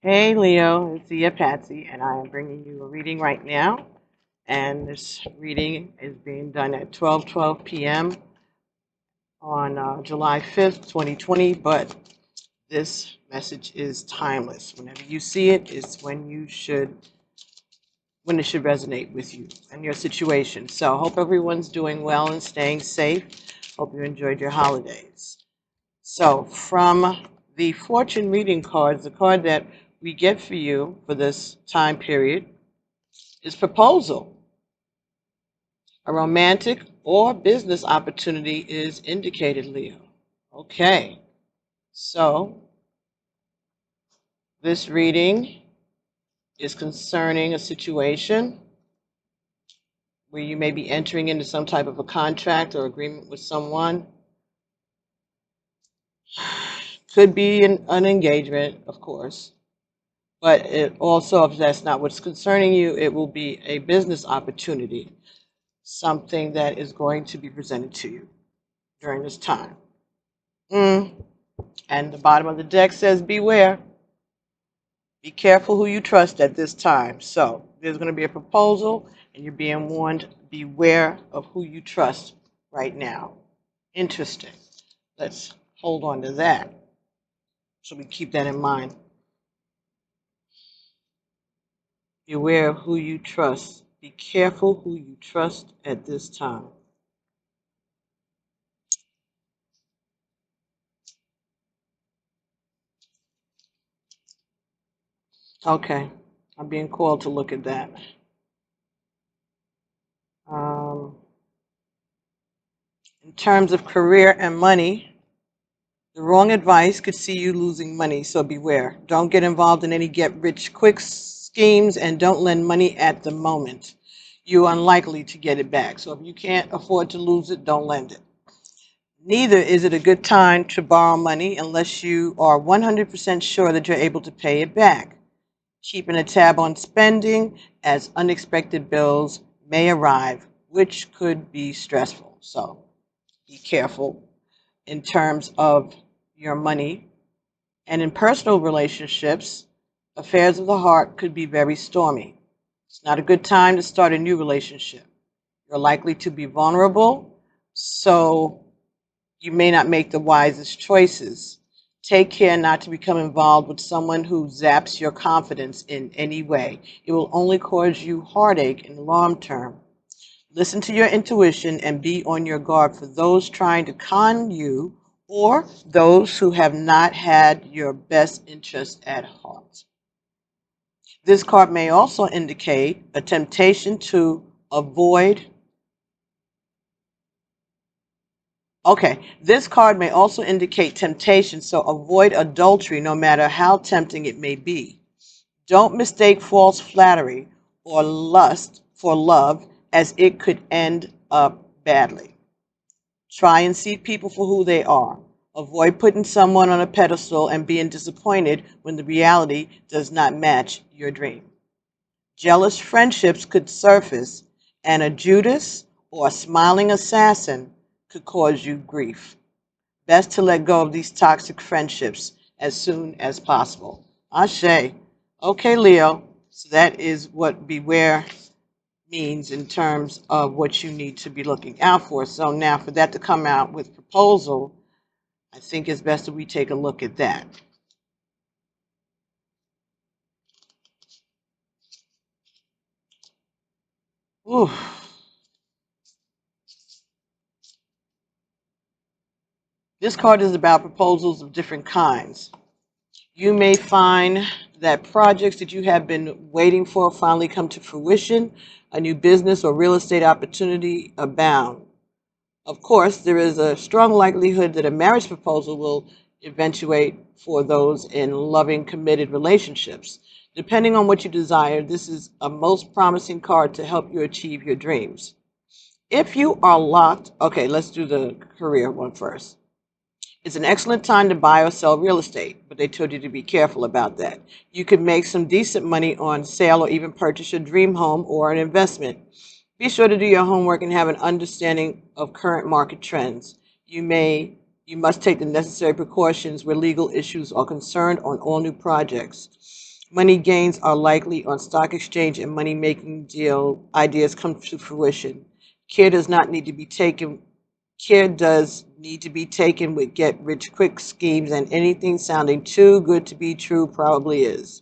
Hey Leo, it's Patsy, and I am bringing you a reading right now. And this reading is being done at 12:12 p.m. on July 5th, 2020. But this message is timeless. Whenever you see it, is when it should resonate with you and your situation. So, hope everyone's doing well and staying safe. Hope you enjoyed your holidays. So, from the fortune reading cards, the card that we get for you for this time period is proposal. A romantic or business opportunity is indicated, Leo. Okay, so this reading is concerning a situation where you may be entering into some type of a contract or agreement with someone. Could be an engagement, of course, but it also, if that's not what's concerning you, it will be a business opportunity, something that is going to be presented to you during this time. And the bottom of the deck says, beware. Be careful who you trust at this time. So there's going to be a proposal, and you're being warned, beware of who you trust right now. Interesting. Let's hold on to that so we keep that in mind. Beware of who you trust. Be careful who you trust at this time. Okay, I'm being called to look at that. Um, in terms of career and money, the wrong advice could see you losing money, so beware. Don't get involved in any get-rich-quick schemes and don't lend money at the moment. You're unlikely to get it back. So if you can't afford to lose it, don't lend it. Neither is it a good time to borrow money unless you are 100% sure that you're able to pay it back. Keeping a tab on spending as unexpected bills may arrive, which could be stressful. So be careful in terms of your money. And in personal relationships, affairs of the heart could be very stormy. It's not a good time to start a new relationship. You're likely to be vulnerable, so you may not make the wisest choices. Take care not to become involved with someone who zaps your confidence in any way. It will only cause you heartache in the long term. Listen to your intuition and be on your guard for those trying to con you or those who have not had your best interest at heart. This card may also indicate a temptation to avoid. Okay, this card may also indicate temptation, so avoid adultery no matter how tempting it may be. Don't mistake false flattery or lust for love, as it could end up badly. Try and see people for who they are. Avoid putting someone on a pedestal and being disappointed when the reality does not match your dream. Jealous friendships could surface, and a Judas or a smiling assassin could cause you grief. Best to let go of these toxic friendships as soon as possible. Ashe. Okay, Leo. So that is what beware means in terms of what you need to be looking out for. So now for that to come out with proposal, I think it's best that we take a look at that. Ooh. This card is about proposals of different kinds. You may find that projects that you have been waiting for finally come to fruition. A new business or real estate opportunity abound. Of course, there is a strong likelihood that a marriage proposal will eventuate for those in loving, committed relationships. Depending on what you desire, this is a most promising card to help you achieve your dreams. If you are locked, okay, let's do the career one first. It's an excellent time to buy or sell real estate, but they told you to be careful about that. You could make some decent money on sale or even purchase your dream home or an investment. Be sure to do your homework and have an understanding of current market trends. You must take the necessary precautions where legal issues are concerned on all new projects. Money gains are likely on stock exchange and money-making deal ideas come to fruition. Care does not need to be taken. Care does need to be taken with get-rich-quick schemes, and anything sounding too good to be true probably is.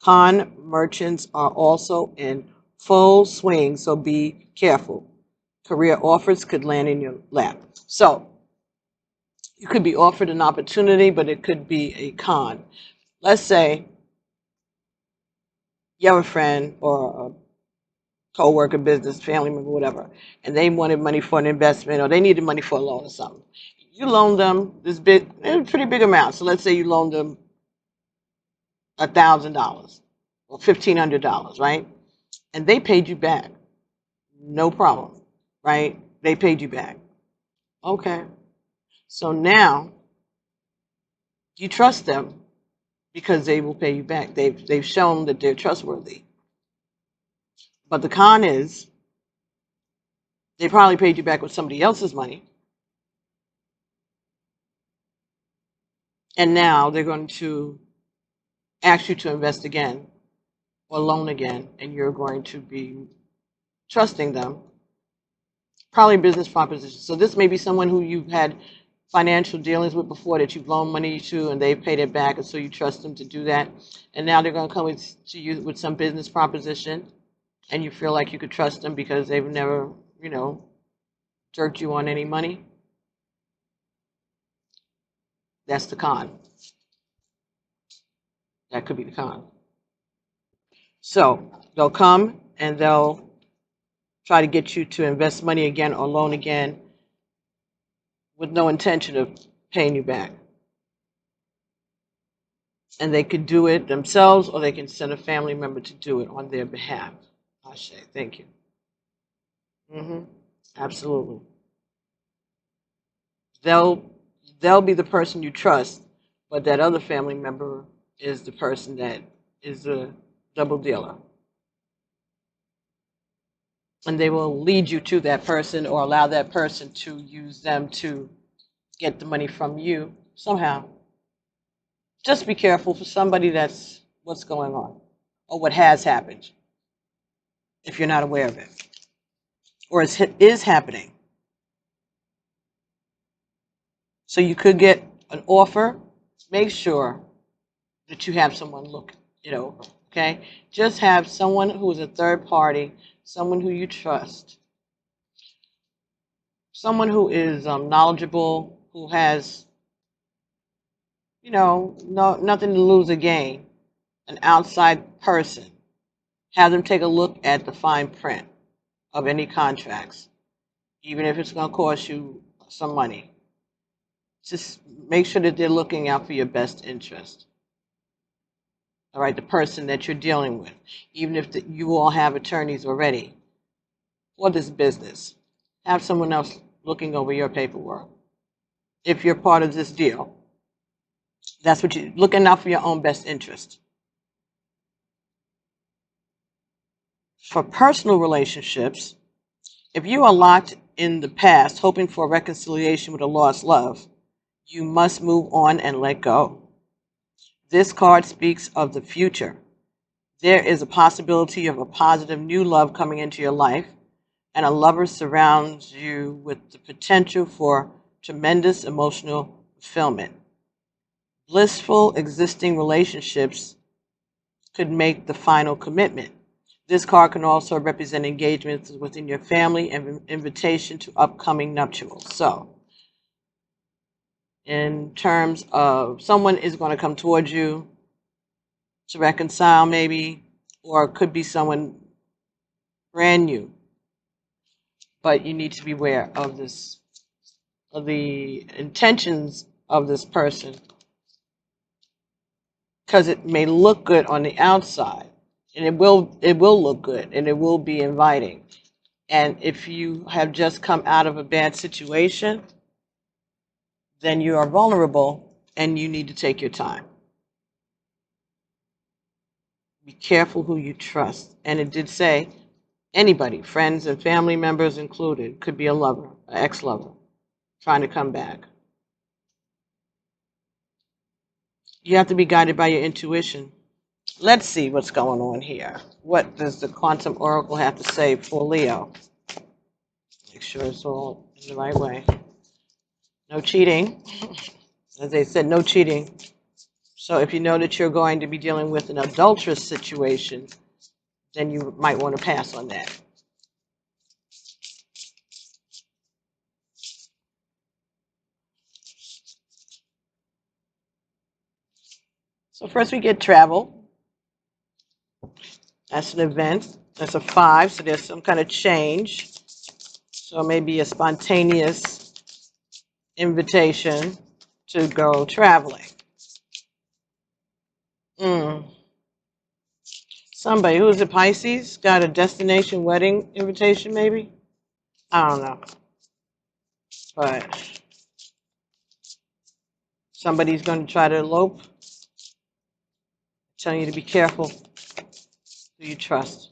Con merchants are also in full swing, so be careful. Career offers could land in your lap. So you could be offered an opportunity, but it could be a con. Let's say you have a friend or a co-worker, business, family member, whatever, and they wanted money for an investment or they needed money for a loan or something. You loaned them this big, pretty big amount. So let's say you loaned them $1,000 or $1,500, right? And they paid you back. No problem, right? They paid you back. Okay. So now you trust them because they will pay you back. They've shown that they're trustworthy. But the con is they probably paid you back with somebody else's money. And now they're going to ask you to invest again or loan again, and you're going to be trusting them. Probably business proposition. So this may be someone who you've had financial dealings with before that you've loaned money to and they've paid it back, and so you trust them to do that. And now they're going to come to you with some business proposition, and you feel like you could trust them because they've never, jerked you on any money. That's the con. That could be the con. So they'll come and they'll try to get you to invest money again or loan again with no intention of paying you back. And they could do it themselves or they can send a family member to do it on their behalf. Ashe, thank you. Absolutely. They'll be the person you trust, but that other family member is the person that is a double dealer. And they will lead you to that person or allow that person to use them to get the money from you somehow. Just be careful for somebody that's what's going on or what has happened if you're not aware of it or is happening. So you could get an offer. Make sure that you have someone look it over, okay? Just have someone who is a third party, someone who you trust, someone who is knowledgeable, who has, nothing to lose or gain, an outside person. Have them take a look at the fine print of any contracts, even if it's going to cost you some money. Just make sure that they're looking out for your best interest. All right, the person that you're dealing with, even if you all have attorneys already for this business, have someone else looking over your paperwork. If you're part of this deal, that's what you're looking out for, your own best interest. For personal relationships, if you are locked in the past, hoping for reconciliation with a lost love, you must move on and let go. This card speaks of the future. There is a possibility of a positive new love coming into your life, and a lover surrounds you with the potential for tremendous emotional fulfillment. Blissful existing relationships could make the final commitment. This card can also represent engagements within your family and invitation to upcoming nuptials. So, in terms of someone is going to come towards you to reconcile maybe, or it could be someone brand new, but you need to be aware of this, of the intentions of this person, because it may look good on the outside, and it will look good and it will be inviting. And if you have just come out of a bad situation, then you are vulnerable and you need to take your time. Be careful who you trust. And it did say anybody, friends and family members included, could be a lover, an ex-lover, trying to come back. You have to be guided by your intuition. Let's see what's going on here. What does the Quantum Oracle have to say for Leo? Make sure it's all in the right way. No cheating. As they said, no cheating. So if you know that you're going to be dealing with an adulterous situation, then you might want to pass on that. So first we get travel. That's an event. That's a 5, so there's some kind of change. So maybe a spontaneous invitation to go traveling. Somebody who's a Pisces got a destination wedding invitation, maybe? I don't know. But somebody's going to try to elope. Telling you to be careful who you trust.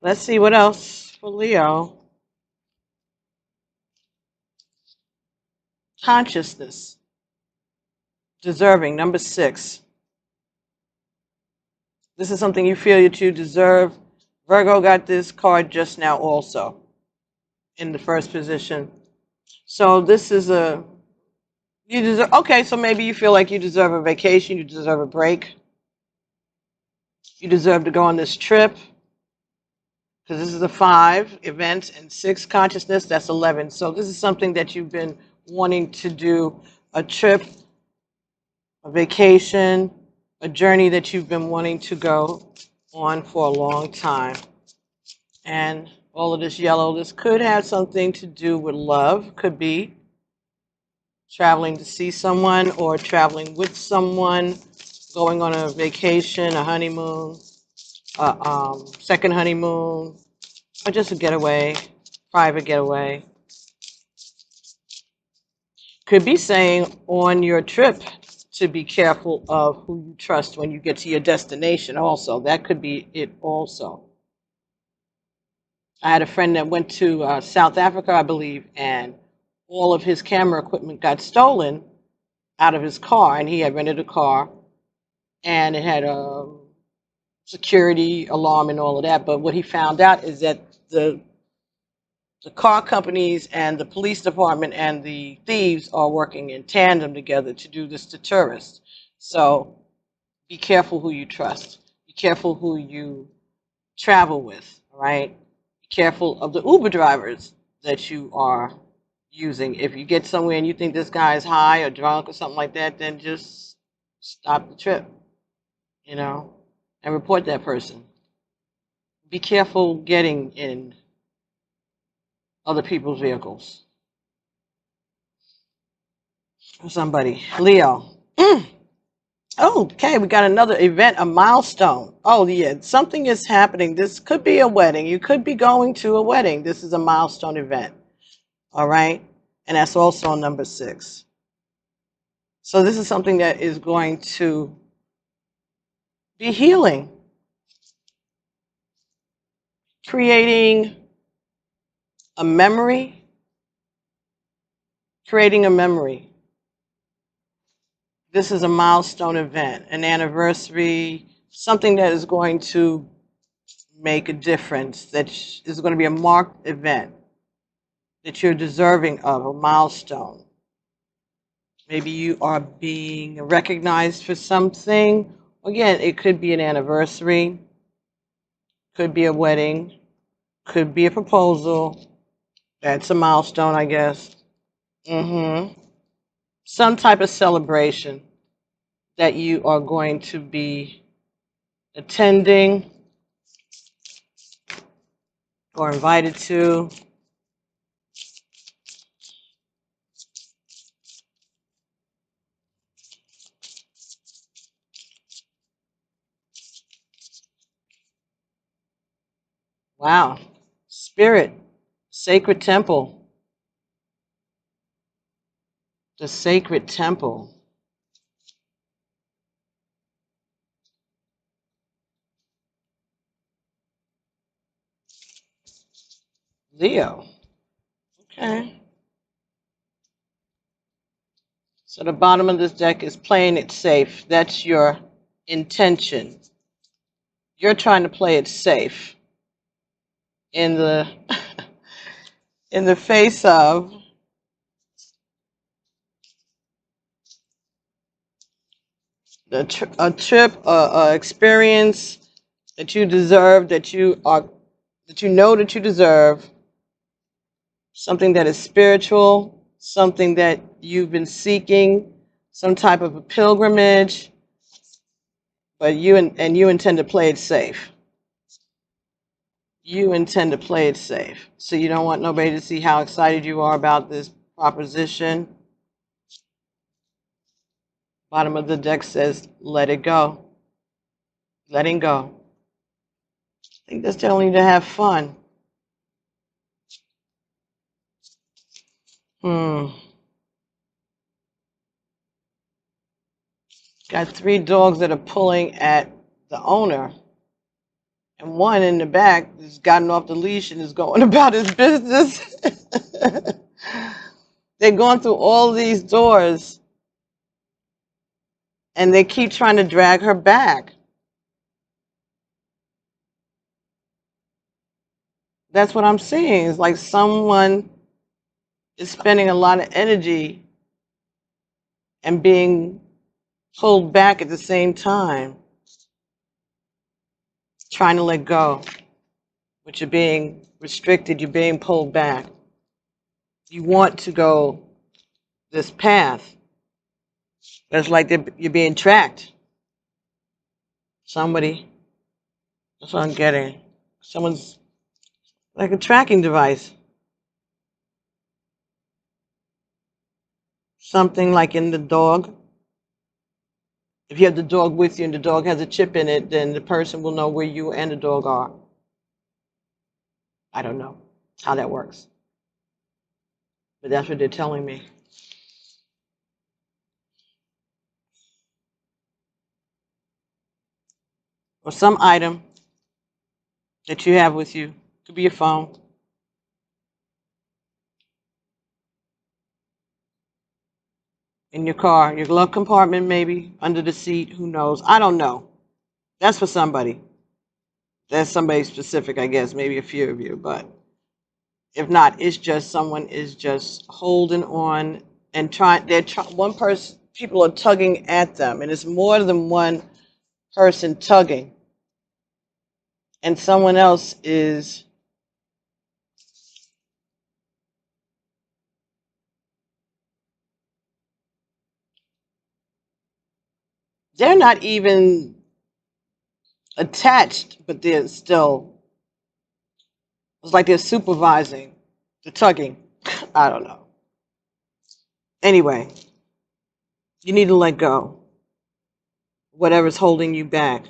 Let's see what else for Leo. Consciousness. Deserving, number 6. This is something you feel that you deserve. Virgo got this card just now also in the first position. So this is you deserve, okay, so maybe you feel like you deserve a vacation, you deserve a break. You deserve to go on this trip. Because this is a 5, events, and 6, consciousness, that's 11. So this is something that you've been wanting to do, a trip, a vacation, a journey that you've been wanting to go on for a long time. And all of this yellow, this could have something to do with love, could be traveling to see someone or traveling with someone, going on a vacation, a honeymoon, second honeymoon, or just a getaway, private getaway. Could be saying on your trip to be careful of who you trust when you get to your destination also. That could be it also. I had a friend that went to South Africa, I believe, and all of his camera equipment got stolen out of his car, and he had rented a car, and it had a security alarm and all of that. But what he found out is that the car companies and the police department and the thieves are working in tandem together to do this to tourists. So be careful who you trust. Be careful who you travel with, all right? Be careful of the Uber drivers that you are using. If you get somewhere and you think this guy is high or drunk or something like that, then just stop the trip, and report that person. Be careful getting in other people's vehicles. Somebody. Leo. Okay, we got another event, a milestone. Oh, yeah, something is happening. This could be a wedding. You could be going to a wedding. This is a milestone event. All right? And that's also number 6. So this is something that is going to be healing, creating a memory, creating a memory. This is a milestone event, an anniversary, something that is going to make a difference, that is going to be a marked event that you're deserving of, a milestone. Maybe you are being recognized for something. Again, it could be an anniversary, could be a wedding, could be a proposal. That's a milestone, I guess. Some type of celebration that you are going to be attending or invited to. Wow. Spirit, sacred temple. The sacred temple. Leo. Okay. So the bottom of this deck is playing it safe. That's your intention. You're trying to play it safe in the in the face of a trip, experience that you deserve, that you know that you deserve, something that is spiritual, something that you've been seeking, some type of a pilgrimage, but you intend to play it safe. You intend to play it safe. So you don't want nobody to see how excited you are about this proposition. Bottom of the deck says, let it go. Letting go. I think that's telling you to have fun. Got 3 dogs that are pulling at the owner. And one in the back has gotten off the leash and is going about his business. They're going through all these doors and they keep trying to drag her back. That's what I'm seeing. It's like someone is spending a lot of energy and being pulled back at the same time, trying to let go. But you're being restricted, you're being pulled back. You want to go this path. But it's like you're being tracked. Somebody, that's what I'm getting. Someone's like a tracking device. Something like in the dog. If you have the dog with you and the dog has a chip in it, then the person will know where you and the dog are. I don't know how that works, but that's what they're telling me. Or some item that you have with you. Could be your phone. In your car, your glove compartment maybe, under the seat, who knows? I don't know. That's for somebody. That's somebody specific, I guess, maybe a few of you, but if not, it's just someone is just holding on and trying. One person, people are tugging at them, and it's more than one person tugging, and someone else is they're not even attached, but they're still, it's like they're supervising the tugging. I don't know. Anyway, you need to let go. Whatever's holding you back.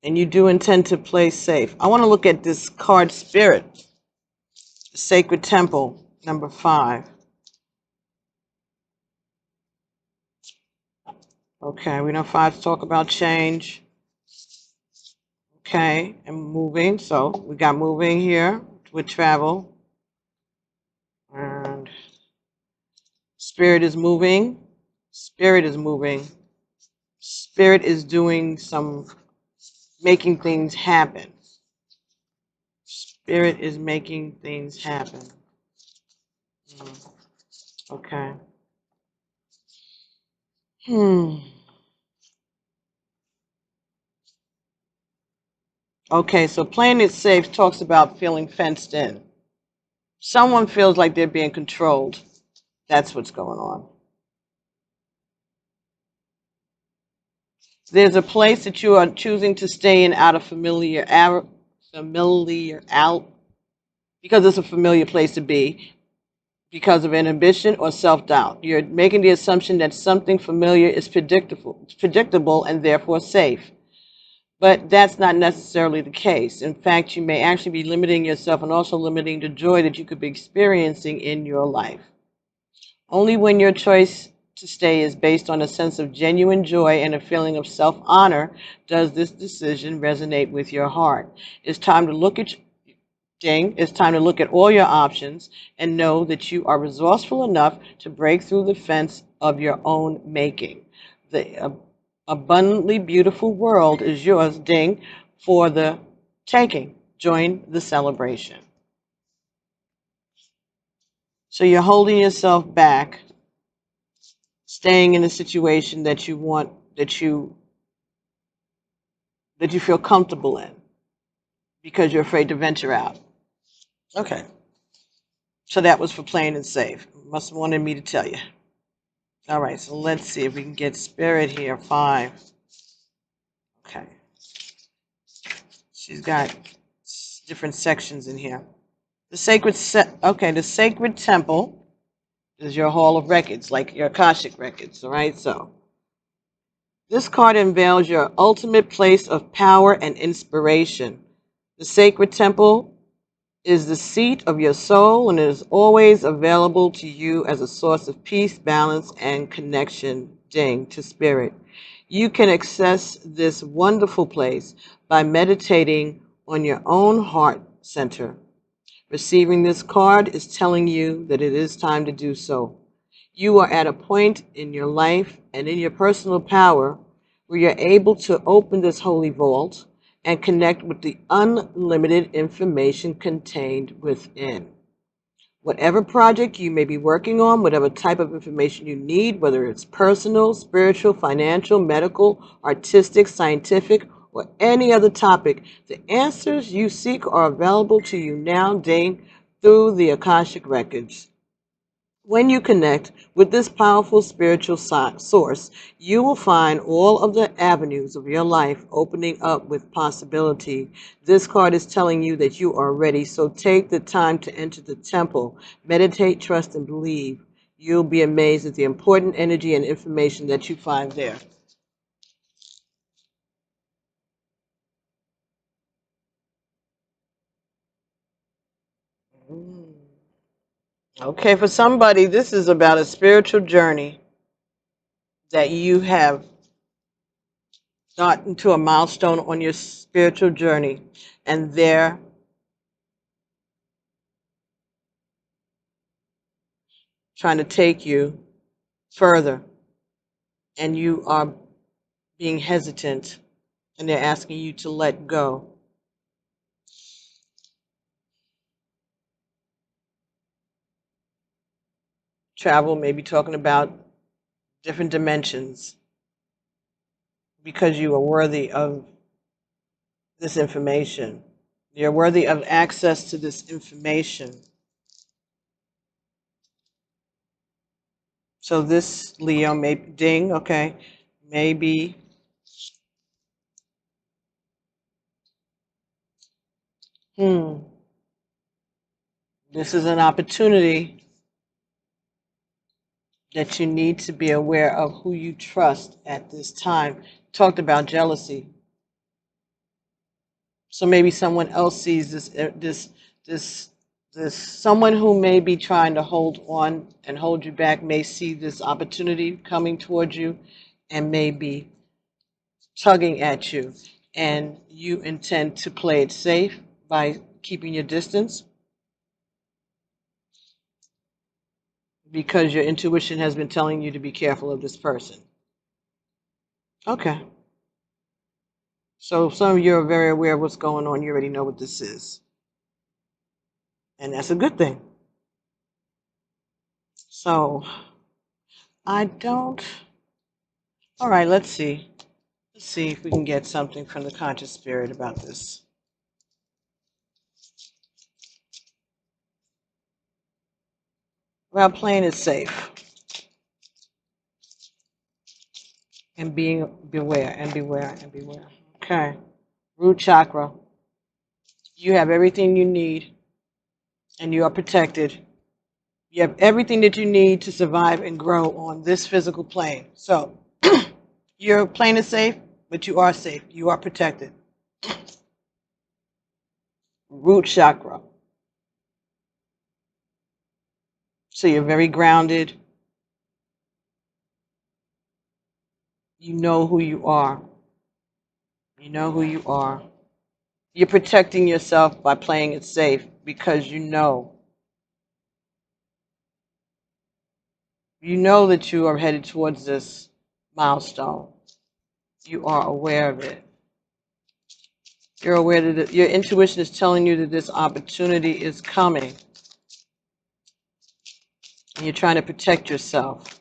And you do intend to play safe. I want to look at this card Spirit, the Sacred Temple, number 5. Okay, we know 5s talk about change. Okay, and moving. So we got moving here with travel. And Spirit is moving. Spirit is moving. Spirit is doing some, making things happen. Spirit is making things happen. Okay. Okay, so playing it safe talks about feeling fenced in. Someone feels like they're being controlled. That's what's going on. There's a place that you are choosing to stay in out of because it's a familiar place to be, because of inhibition or self-doubt. You're making the assumption that something familiar is predictable and therefore safe. But that's not necessarily the case. In fact, you may actually be limiting yourself and also limiting the joy that you could be experiencing in your life. Only when your choice to stay is based on a sense of genuine joy and a feeling of self-honor does this decision resonate with your heart. It's time to look at Ding, it's time to look at all your options and know that you are resourceful enough to break through the fence of your own making. The abundantly beautiful world is yours, ding, for the taking. Join the celebration. So you're holding yourself back, staying in a situation that you want, that you feel comfortable in because you're afraid to venture out. Okay. So that was for playing it safe. Must have wanted me to tell you. All right, so let's see if we can get spirit here. 5. Okay. She's got different sections in here. The sacred temple is your hall of records, like your AKASHIC records, all right? So this card unveils your ultimate place of power and inspiration. The sacred temple is the seat of your soul and is always available to you as a source of peace, balance, and connection, ding, to spirit. You can access this wonderful place by meditating on your own heart center. Receiving this card is telling you that it is time to do so. You are at a point in your life and in your personal power where you're able to open this holy vault and connect with the unlimited information contained within. Whatever project you may be working on, whatever type of information you need, whether it's personal, spiritual, financial, medical, artistic, scientific, or any other topic, the answers you seek are available to you now, ding, through the Akashic Records. When you connect with this powerful spiritual source, you will find all of the avenues of your life opening up with possibility. This card is telling you that you are ready, so take the time to enter the temple. Meditate, trust, and believe. You'll be amazed at the important energy and information that you find there. Okay, for somebody, this is about a spiritual journey that you have gotten to a milestone on your spiritual journey, and they're trying to take you further, and you are being hesitant, and they're asking you to let go. Travel, maybe talking about different dimensions, because you are worthy of this information. You're worthy of access to this information. So this Leo may ding, okay, maybe this is an opportunity that you need to be aware of who you trust at this time. Talked about jealousy. So maybe someone else sees this someone who may be trying to hold on and hold you back may see this opportunity coming towards you and may be tugging at you, and you intend to play it safe by keeping your distance because your intuition has been telling you to be careful of this person. Okay. So some of you are very aware of what's going on. You already know what this is. And that's a good thing. So I don't. All right, let's see. Let's see if we can get something from the conscious spirit about this. About playing it safe and being beware and beware and beware. Okay. Root chakra. You have everything you need and you are protected. You have everything that you need to survive and grow on this physical plane. So your plane is safe, but you are safe. You are protected. Root chakra. So you're very grounded. You know who you are. You know who you are. You're protecting yourself by playing it safe because you know that you are headed towards this milestone. You are aware of it. You're aware that your intuition is telling you that this opportunity is coming. And you're trying to protect yourself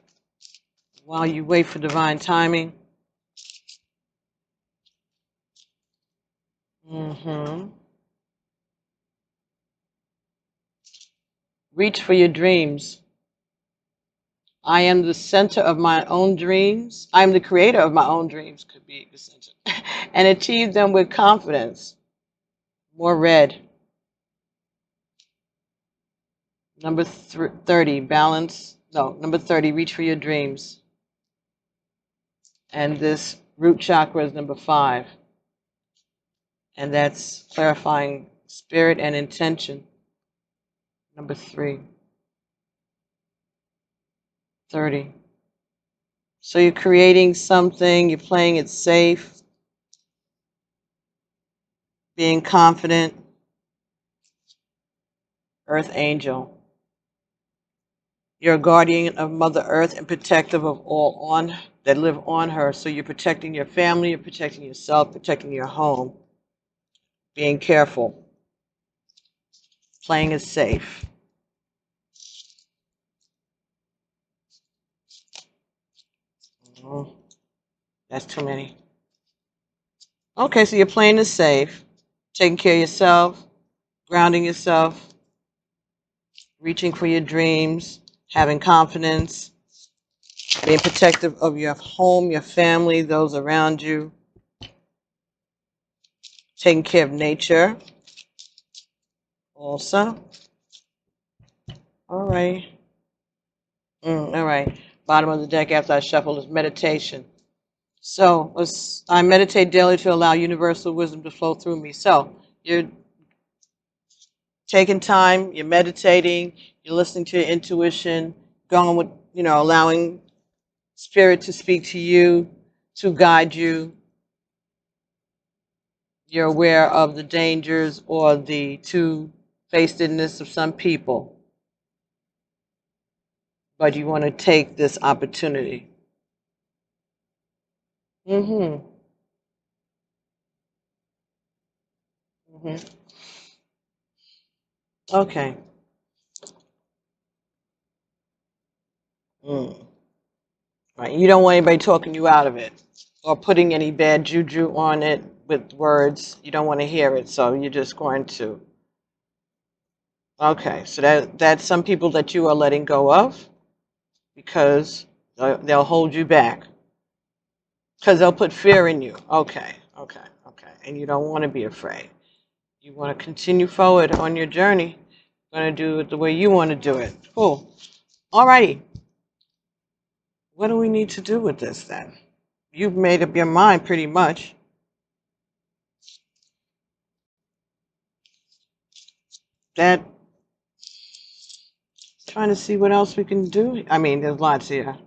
while you wait for divine timing. Reach for your dreams. I am the center of my own dreams. I am the creator of my own dreams, could be the center, and achieve them with confidence. More red. Number 30, balance. No, number 30, reach for your dreams. And this root chakra is number 5. And that's clarifying spirit and intention. Number 3. 30. So you're creating something, you're playing it safe, being confident. Earth angel. You're a guardian of Mother Earth and protective of all that live on her. So you're protecting your family, you're protecting yourself, protecting your home. Being careful. Playing it safe. Oh, that's too many. Okay, so you're playing it safe, taking care of yourself, grounding yourself, reaching for your dreams, having confidence, being protective of your home, your family, those around you, taking care of nature also. All right. All right. Bottom of the deck after I shuffle is meditation. So I meditate daily to allow universal wisdom to flow through me. So you're taking time, you're meditating, you're listening to your intuition, going with, allowing spirit to speak to you, to guide you. You're aware of the dangers or the two-facedness of some people, but you want to take this opportunity. Mm-hmm. Mm-hmm. Okay. Right. You don't want anybody talking you out of it or putting any bad juju on it with words. You don't want to hear it, so you're just going to. Okay, so that's some people that you are letting go of because they'll hold you back because they'll put fear in you. Okay, okay, okay. And you don't want to be afraid. You want to continue forward on your journey. You're going to do it the way you want to do it. Cool. All righty. What do we need to do with this then? You've made up your mind pretty much. That, trying to see what else we can do. I mean, there's lots here.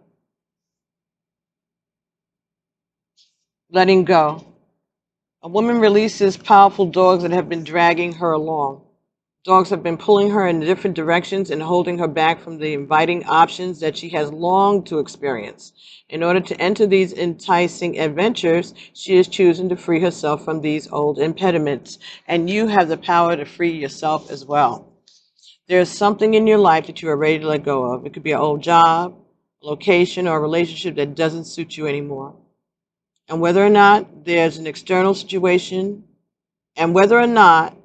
Letting go. A woman releases powerful dogs that have been dragging her along. Dogs have been pulling her in different directions and holding her back from the inviting options that she has longed to experience. In order to enter these enticing adventures, she is choosing to free herself from these old impediments. And you have the power to free yourself as well. There's something in your life that you are ready to let go of. It could be an old job, a location, or a relationship that doesn't suit you anymore. And whether or not there's an external situation, and whether or not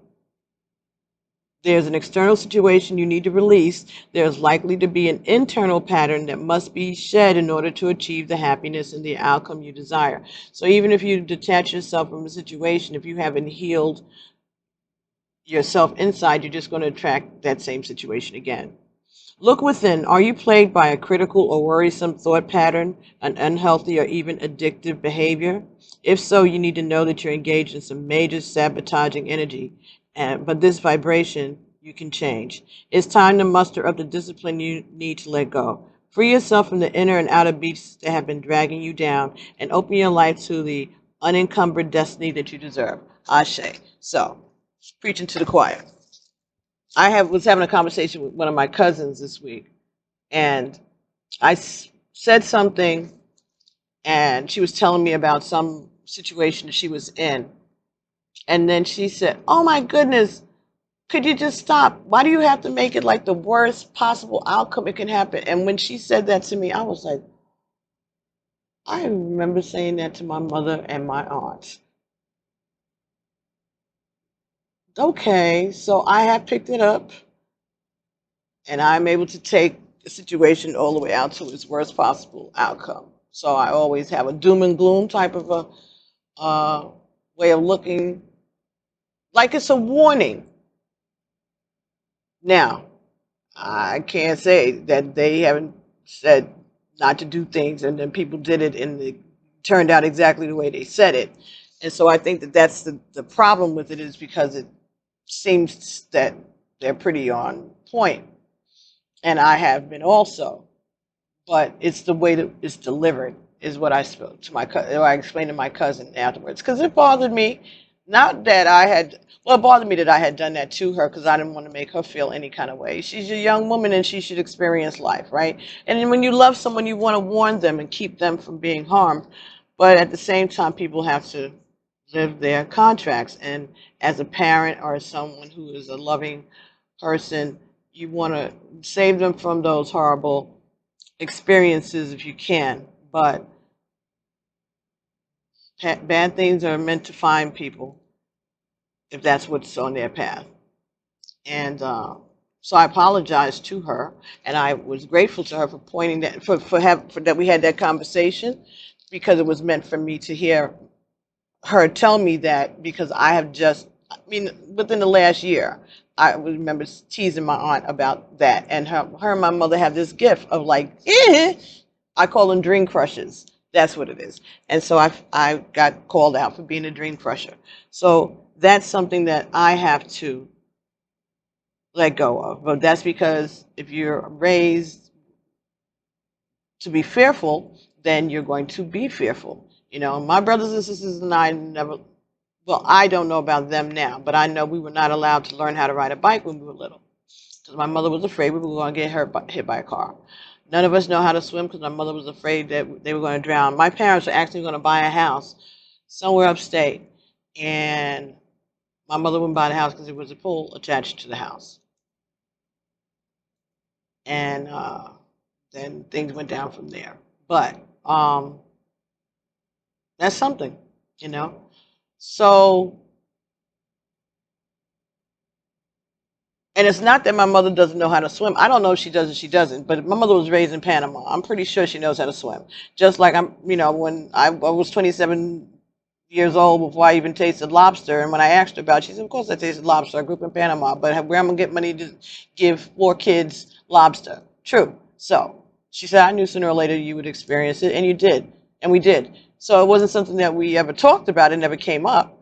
there's an external situation you need to release, there's likely to be an internal pattern that must be shed in order to achieve the happiness and the outcome you desire. So even if you detach yourself from a situation, if you haven't healed yourself inside, you're just going to attract that same situation again. Look within. Are you plagued by a critical or worrisome thought pattern, an unhealthy or even addictive behavior? If so, you need to know that you're engaged in some major sabotaging energy. But this vibration you can change. It's time to muster up the discipline you need to let go. Free yourself from the inner and outer beasts that have been dragging you down and open your life to the unencumbered destiny that you deserve. Ashe. So, preaching to the choir. Was having a conversation with one of my cousins this week, and said something, and she was telling me about some situation that she was in. And then she said, "Oh my goodness, could you just stop? Why do you have to make it like the worst possible outcome it can happen?" And when she said that to me, I was like, I remember saying that to my mother and my aunt. Okay, so I have picked it up, and I'm able to take the situation all the way out to its worst possible outcome. So I always have a doom and gloom type of a way of looking, like it's a warning. Now, I can't say that they haven't said not to do things and then people did it and it turned out exactly the way they said it. And so I think that that's the problem with it, is because it seems that they're pretty on point. And I have been also. But it's the way that it's delivered is what I spoke to I explained to my cousin afterwards, because it bothered me. Not that I had, well, it bothered me that I had done that to her, because I didn't want to make her feel any kind of way. She's a young woman and she should experience life, right? And when you love someone, you want to warn them and keep them from being harmed. But at the same time, people have to live their contracts. And as a parent or as someone who is a loving person, you want to save them from those horrible experiences if you can. But bad things are meant to find people if that's what's on their path. And so I apologized to her, and I was grateful to her for pointing that, for that we had that conversation, because it was meant for me to hear her tell me that, because I have just, I mean, within the last year, I remember teasing my aunt about that, and her and my mother have this gift of like, I call them dream crushers. That's what it is. And so I got called out for being a dream crusher. So that's something that I have to let go of. But that's because if you're raised to be fearful, then you're going to be fearful. You know, my brothers and sisters and I never, well, I don't know about them now, but I know we were not allowed to learn how to ride a bike when we were little, because my mother was afraid we were going to get hit by a car. None of us know how to swim because my mother was afraid that they were going to drown. My parents were actually going to buy a house somewhere upstate, and my mother wouldn't buy the house because there was a pool attached to the house. And then things went down from there. But that's something, you know. So, and it's not that my mother doesn't know how to swim. I don't know if she does or she doesn't, but my mother was raised in Panama. I'm pretty sure she knows how to swim. Just like when I was 27 years old before I even tasted lobster, and when I asked her about it, she said, "Of course I tasted lobster. I grew up in Panama, but where am I gonna get money to give 4 kids lobster?" True. So she said, "I knew sooner or later you would experience it, and you did, and we did." So it wasn't something that we ever talked about. It never came up.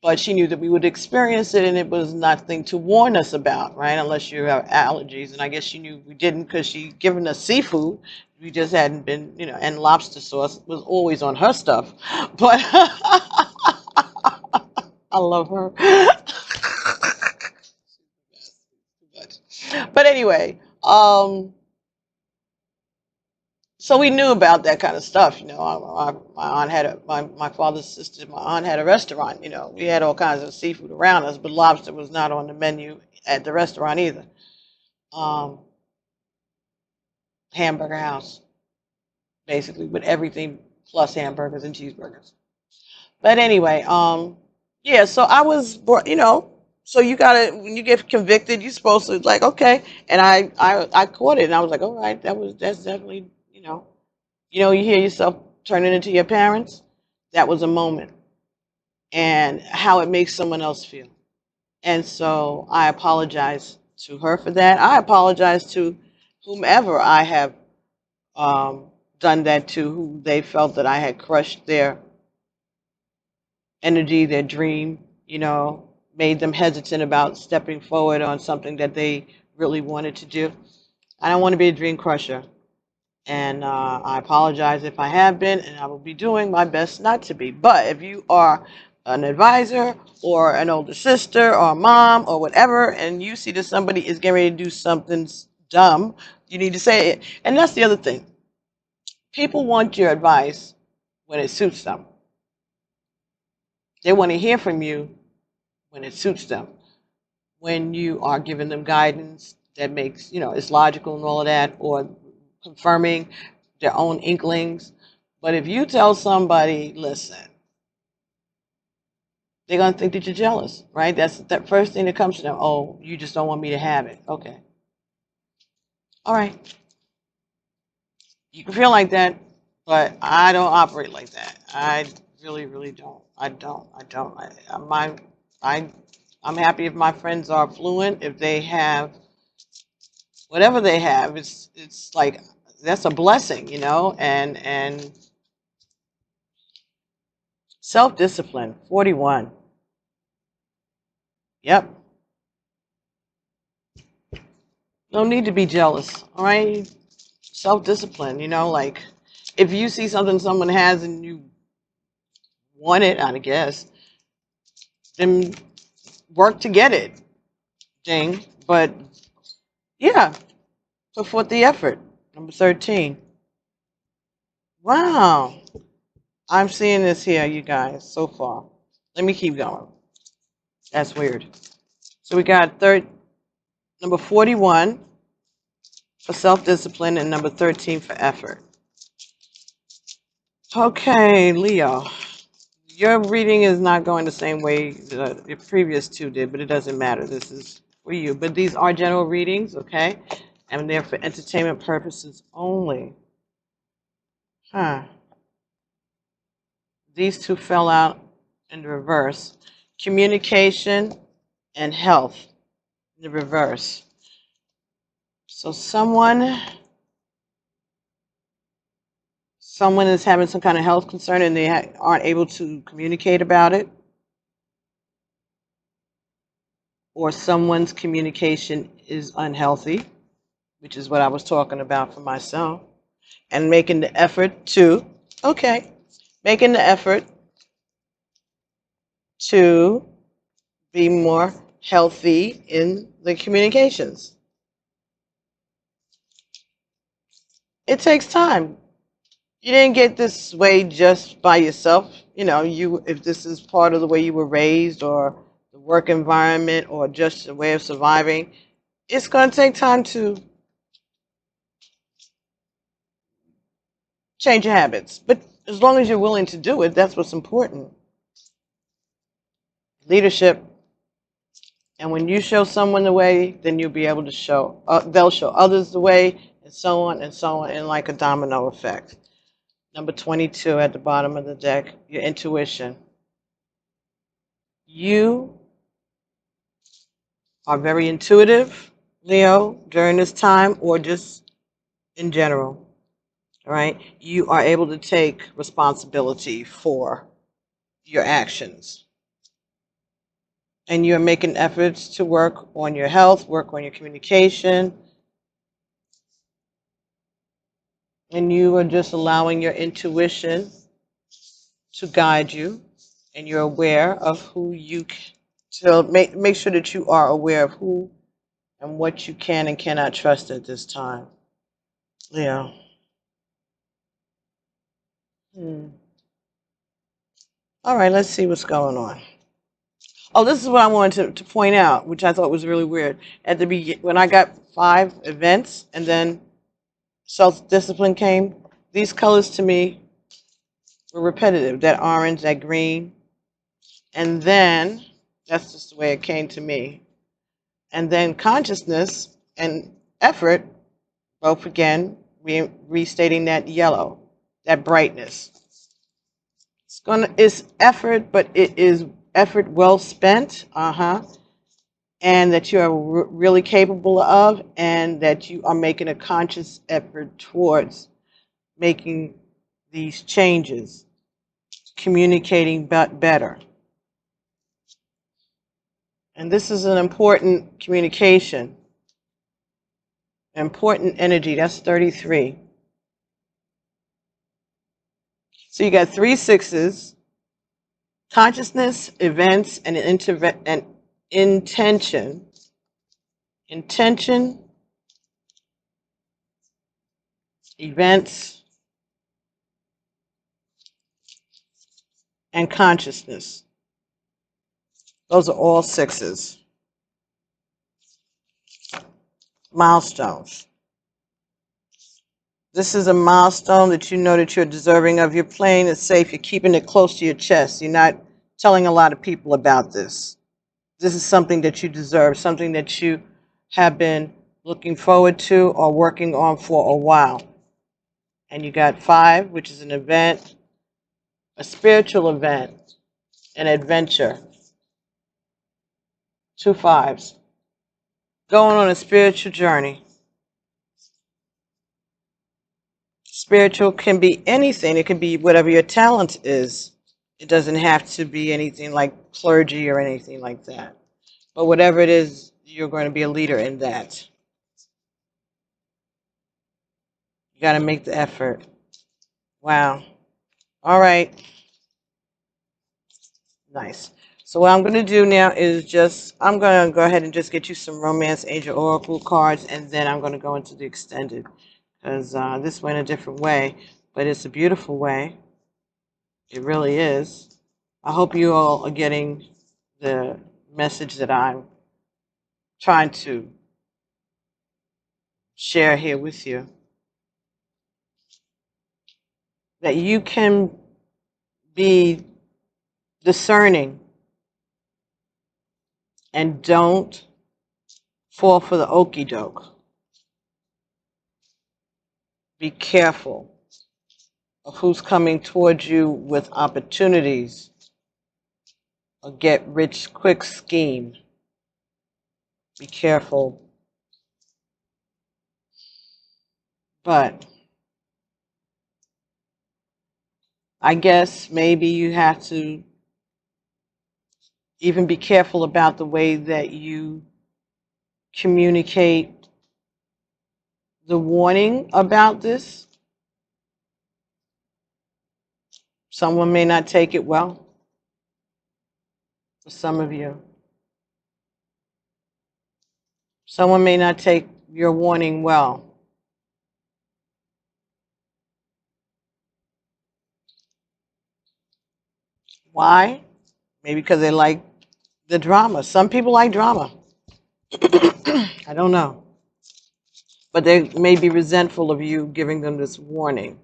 But she knew that we would experience it, and it was nothing to warn us about, right? Unless you have allergies. And I guess she knew we didn't because she given us seafood. We just hadn't been, and lobster sauce was always on her stuff. But I love her. But anyway, so we knew about that kind of stuff. My aunt had my father's sister, my aunt had a restaurant. We had all kinds of seafood around us, but lobster was not on the menu at the restaurant either. Um, Hamburger house, basically, with everything plus hamburgers and cheeseburgers. But anyway, yeah. So I was, so you gotta, when you get convicted, you're supposed to like, okay. And I caught it, and I was like, all right, that's definitely, you hear yourself turning into your parents. That was a moment, and how it makes someone else feel. And so I apologize to her for that. I apologize to whomever I have done that to, who they felt that I had crushed their energy, their dream, made them hesitant about stepping forward on something that they really wanted to do. I don't want to be a dream crusher. And I apologize if I have been, and I will be doing my best not to be. But if you are an advisor or an older sister or a mom or whatever, and you see that somebody is getting ready to do something dumb, you need to say it. And that's the other thing. People want your advice when it suits them. They want to hear from you when it suits them. When you are giving them guidance that makes, it's logical and all of that, or confirming their own inklings. But if you tell somebody, listen, they're going to think that you're jealous, right? That's that first thing that comes to them. Oh, you just don't want me to have it. Okay. All right. You can feel like that, but I don't operate like that. I really, really don't. I don't. I'm happy if my friends are fluent, if they have whatever they have. It's like that's a blessing, and self-discipline, 41. Yep. No need to be jealous, all right? Self-discipline, like if you see something someone has and you want it, I guess, then work to get it, ding. But yeah, put forth the effort. Number 13. Wow. I'm seeing this here, you guys, so far. Let me keep going. That's weird. So we got number 41 for self-discipline and number 13 for effort. Okay, Leo. Your reading is not going the same way the previous two did, but it doesn't matter. This is for you. But these are general readings, okay? And they're for entertainment purposes only. Huh. These two fell out in the reverse. Communication and health in the reverse. So someone is having some kind of health concern and they aren't able to communicate about it. Or someone's communication is unhealthy, which is what I was talking about for myself, and making the effort to, making the effort to be more healthy in the communications. It takes time. You didn't get this way just by yourself. If this is part of the way you were raised or the work environment or just a way of surviving, it's going to take time to change your habits. But as long as you're willing to do it, that's what's important. Leadership. And when you show someone the way, then you'll be able to show, they'll show others the way, and so on and so on, and like a domino effect. Number 22 at the bottom of the deck, your intuition. You are very intuitive, Leo, during this time or just in general. All right? You are able to take responsibility for your actions. And you're making efforts to work on your health, work on your communication. And you are just allowing your intuition to guide you. And you're aware of who you, so make sure that you are aware of who and what you can and cannot trust at this time. Leo. All right, let's see what's going on. Oh, this is what I wanted to point out, which I thought was really weird. At the beginning, when I got 5 events and then self-discipline came, these colors to me were repetitive. That orange, that green, and then that's just the way it came to me. And then consciousness and effort, both again, restating that yellow, that brightness. It's effort, but it is effort well spent, and that you are really capable of, and that you are making a conscious effort towards making these changes, communicating better. And this is an important communication, important energy. That's 33. So you got 3 sixes: consciousness, events, and intention. Intention, events, and consciousness. Those are all 6s. Milestones. This is a milestone that you know that you're deserving of. You're playing it safe. You're keeping it close to your chest. You're not telling a lot of people about this. This is something that you deserve, something that you have been looking forward to or working on for a while. And you got 5, which is an event, a spiritual event, an adventure. 2 5s. Going on a spiritual journey. Spiritual can be anything. It can be whatever your talent is. It doesn't have to be anything like clergy or anything like that. But whatever it is, you're going to be a leader in that. You got to make the effort. Wow. All right. Nice. So what I'm going to do now is I'm going to go ahead and just get you some Romance Angel Oracle cards, and then I'm going to go into the extended, because this went a different way, but it's a beautiful way. It really is. I hope you all are getting the message that I'm trying to share here with you. That you can be discerning and don't fall for the okie doke. Be careful of who's coming towards you with opportunities, a get rich quick scheme. Be careful. But I guess maybe you have to even be careful about the way that you communicate the warning about this. Someone may not take it well. For some of you, someone may not take your warning well. Why? Maybe because they like the drama. Some people like drama. I don't know. But they may be resentful of you giving them this warning.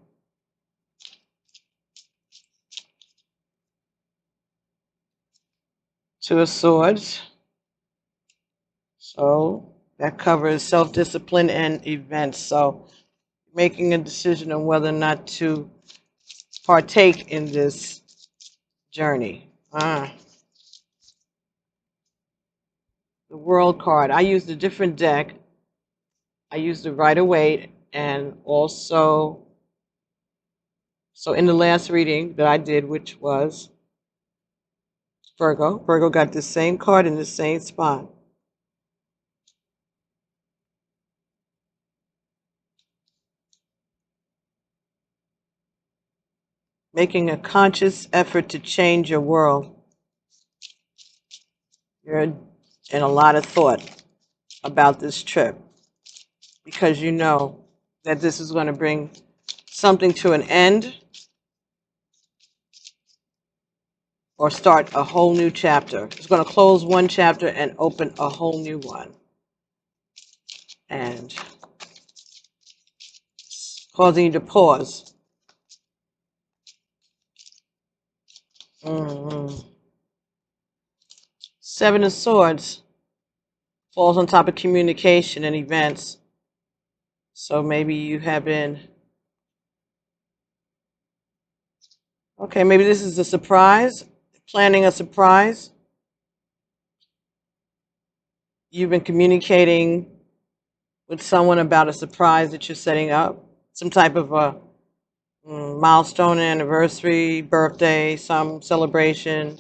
Two of Swords. So that covers self-discipline and events. So making a decision on whether or not to partake in this journey. The World card. I used a different deck. I used the Rider-Waite, and also, so in the last reading that I did, which was Virgo, Virgo got the same card in the same spot. Making a conscious effort to change your world. You're in a lot of thought about this trip because you know that this is going to bring something to an end or start a whole new chapter. It's going to close one chapter and open a whole new one. And causing you to pause. Seven of Swords falls on top of communication and events. So maybe you have been, okay, maybe this is a surprise, planning a surprise. You've been communicating with someone about a surprise that you're setting up, some type of a milestone, anniversary, birthday, some celebration.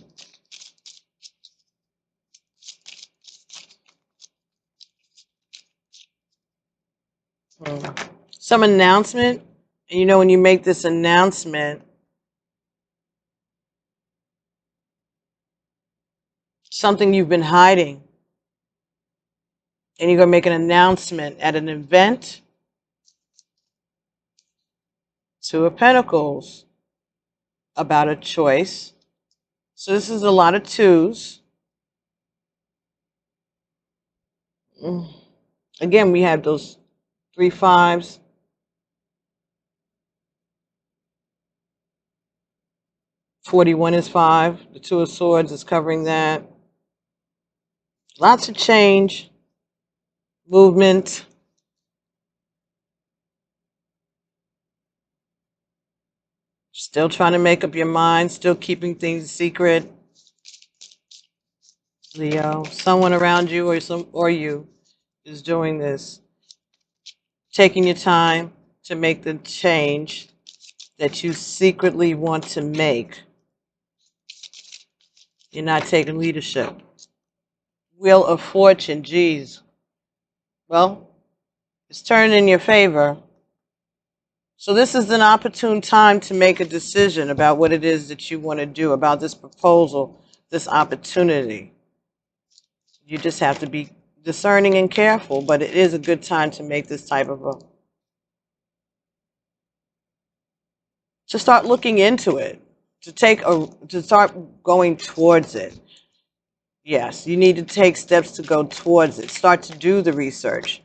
Some announcement. And you know, when you make this announcement, something you've been hiding, and you're going to make an announcement at an event. Two of Pentacles, about a choice. So this is a lot of twos. Again, we have those 3 5s. '41 is 5. The Two of Swords is covering that. Lots of change, movement. Still trying to make up your mind, still keeping things secret. Leo, someone around you or you is doing this. Taking your time to make the change that you secretly want to make. You're not taking leadership. Wheel of Fortune, geez. Well, it's turning in your favor. So this is an opportune time to make a decision about what it is that you want to do, about this proposal, this opportunity. You just have to be discerning and careful, but it is a good time to make this type of to start looking into it, to start going towards it. Yes, you need to take steps to go towards it. Start to do the research,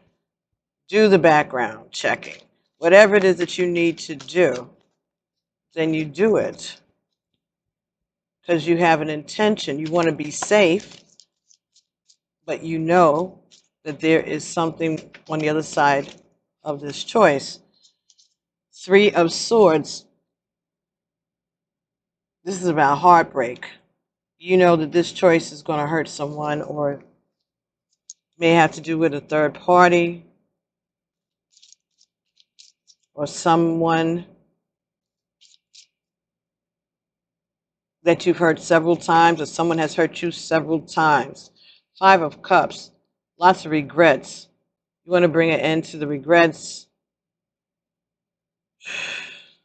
do the background checking. Whatever it is that you need to do, then you do it. Because you have an intention. You want to be safe, but you know that there is something on the other side of this choice. 3 of Swords. This is about heartbreak. You know that this choice is going to hurt someone, or may have to do with a third party, or someone that you've hurt several times, or someone has hurt you several times. 5 of Cups, lots of regrets. You want to bring an end to the regrets.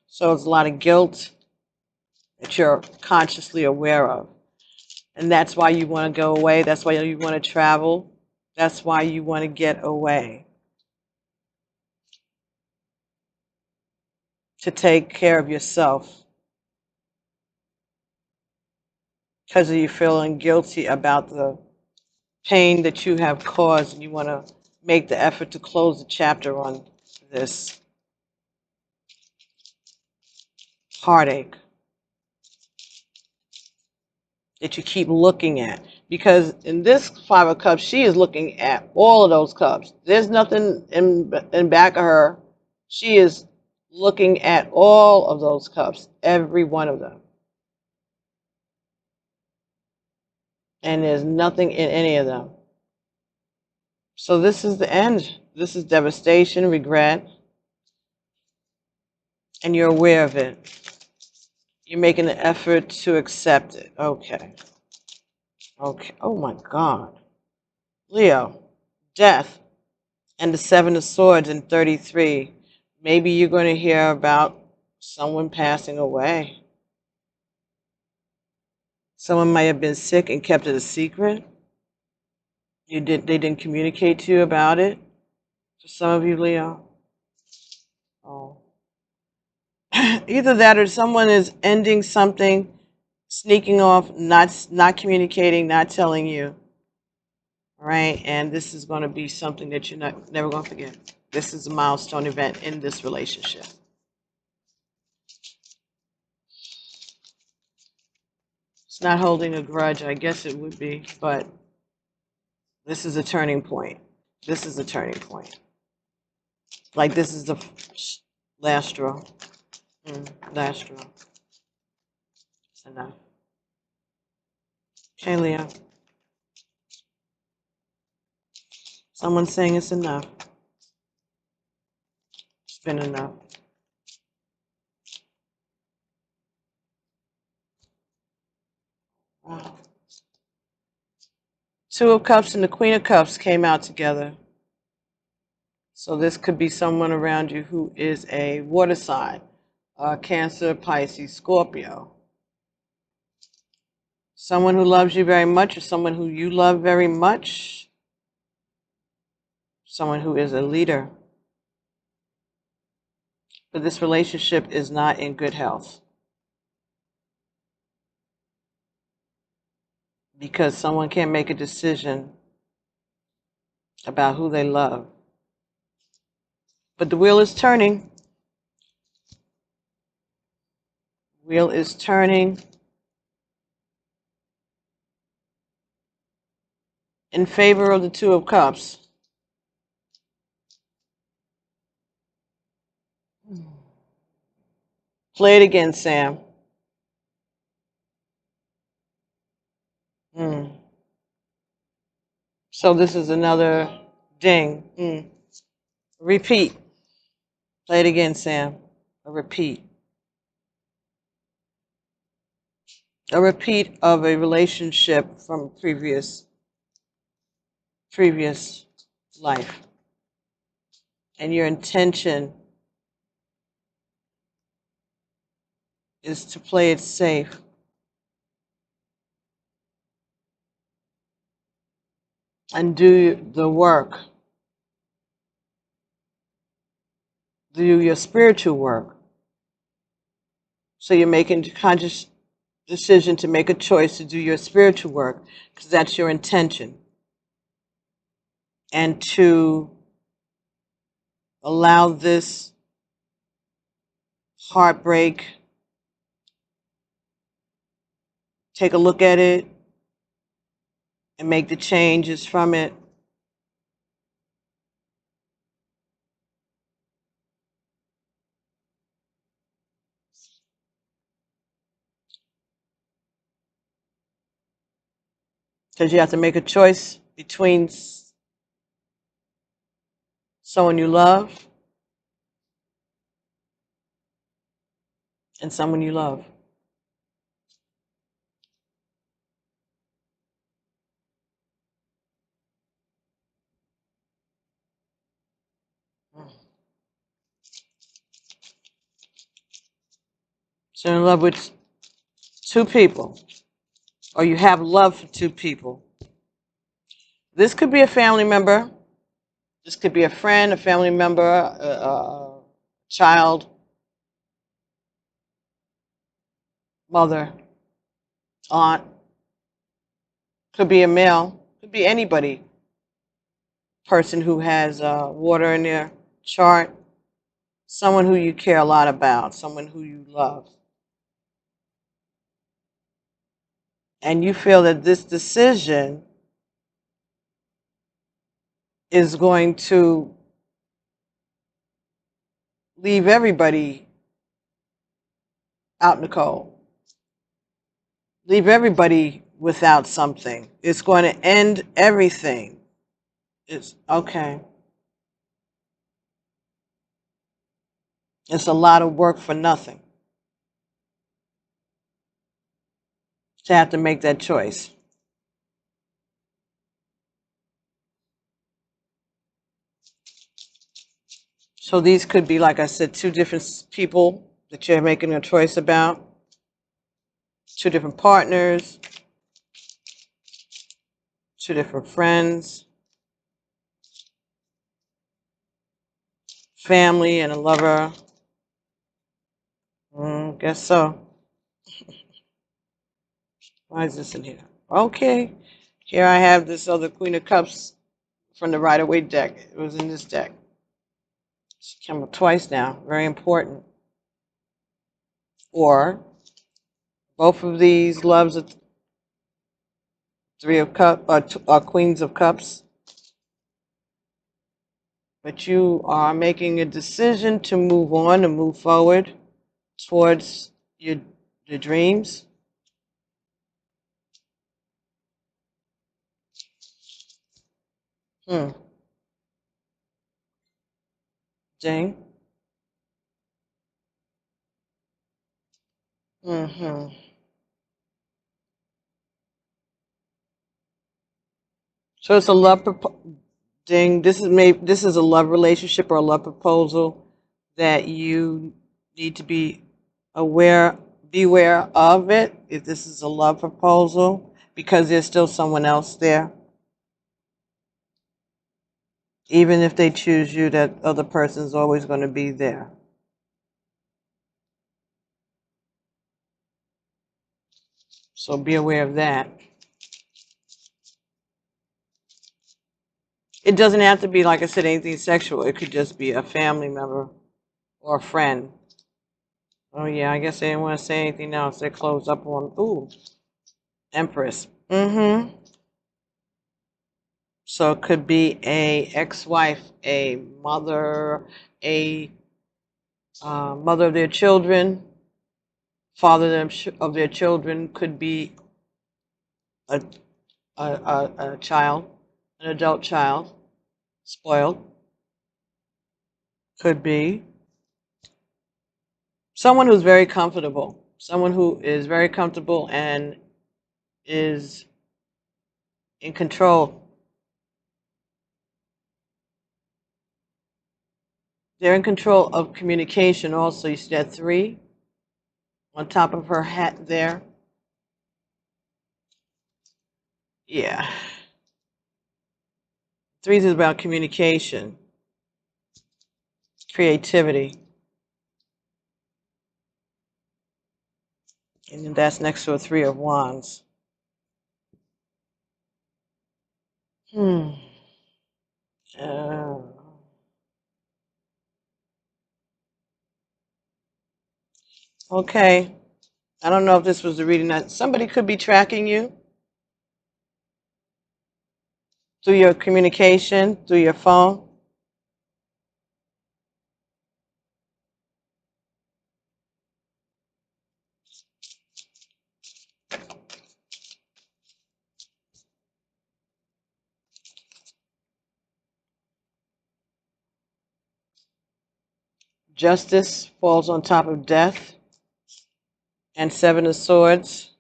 So it's a lot of guilt that you're consciously aware of. And that's why you want to go away. That's why you want to travel. That's why you want to get away. To take care of yourself. Because of you feeling guilty about the pain that you have caused, and you want to make the effort to close the chapter on this heartache that you keep looking at. Because in this 5 of Cups, she is looking at all of those cups. There's nothing in back of her. She is looking at all of those cups, every one of them. And there's nothing in any of them. So this is the end. This is devastation, regret. And you're aware of it. You're making an effort to accept it. Okay. Okay. Oh my God. Leo, death, and the 7 of Swords in 33. Maybe you're going to hear about someone passing away. Someone might have been sick and kept it a secret. They didn't communicate to you about it. For some of you, Leo. Oh. Either that, or someone is ending something, sneaking off, not communicating, not telling you. All right, and this is going to be something that you're never going to forget. This is a milestone event in this relationship. It's not holding a grudge. I guess it would be, but this is a turning point. This is a turning point. Like this is the last straw. Last straw. It's enough. Okay, Leo. Someone's saying it's enough. It's been enough. Wow. 2 of Cups and the Queen of Cups came out together. So this could be someone around you who is a water sign, Cancer, Pisces, Scorpio. Someone who loves you very much, or someone who you love very much. Someone who is a leader. But this relationship is not in good health. Because someone can't make a decision about who they love. But the wheel is turning. Wheel is turning in favor of the Two of Cups. Play it again, Sam. So this is another ding. Repeat. Play it again, Sam. A repeat. A repeat of a relationship from previous life. And your intention is to play it safe. And do the work. Do your spiritual work. So you're making a conscious decision to make a choice to do your spiritual work, because that's your intention. And to allow this heartbreak, take a look at it, and make the changes from it. Because you have to make a choice between someone you love and someone you love. So you're in love with two people, or you have love for two people. This could be a family member. This could be a friend, a family member, a child, mother, aunt. Could be a male. Could be anybody. Person who has water in their chart. Someone who you care a lot about. Someone who you love. And you feel that this decision is going to leave everybody out in the cold. Leave everybody without something. It's going to end everything. It's okay. It's a lot of work for nothing to have to make that choice. So these could be, like I said, two different people that you're making a choice about, two different partners, two different friends, family and a lover. Guess so. Why is this in here? Okay. Here I have this other Queen of Cups from the Rider-Waite deck. It was in this deck. She came up twice now. Very important. Or both of these loves are Three of Cups, or Queens of Cups. But you are making a decision to move on and move forward towards your dreams. Ding. So it's a love ding. This is a love relationship or a love proposal that you need to be aware beware of it if this is a love proposal, because there's still someone else there. Even if they choose you, that other person is always going to be there. So be aware of that. It doesn't have to be, like I said, anything sexual. It could just be a family member or a friend. Oh yeah, I guess they didn't want to say anything else. They closed up on, ooh, Empress. Mm-hmm. So it could be a ex-wife, a mother, a mother of their children, father of their children, could be a, a child, an adult child, spoiled. Could be someone who's very comfortable, someone who is very comfortable and is in control. They're in control of communication also. You see that 3 on top of her hat there? Yeah. 3 is about communication, creativity. And then that's next to a 3 of Wands. Hmm. Uh, okay. I don't know if this was the reading that somebody could be tracking you through your communication, through your phone. Justice falls on top of death and 7 of Swords.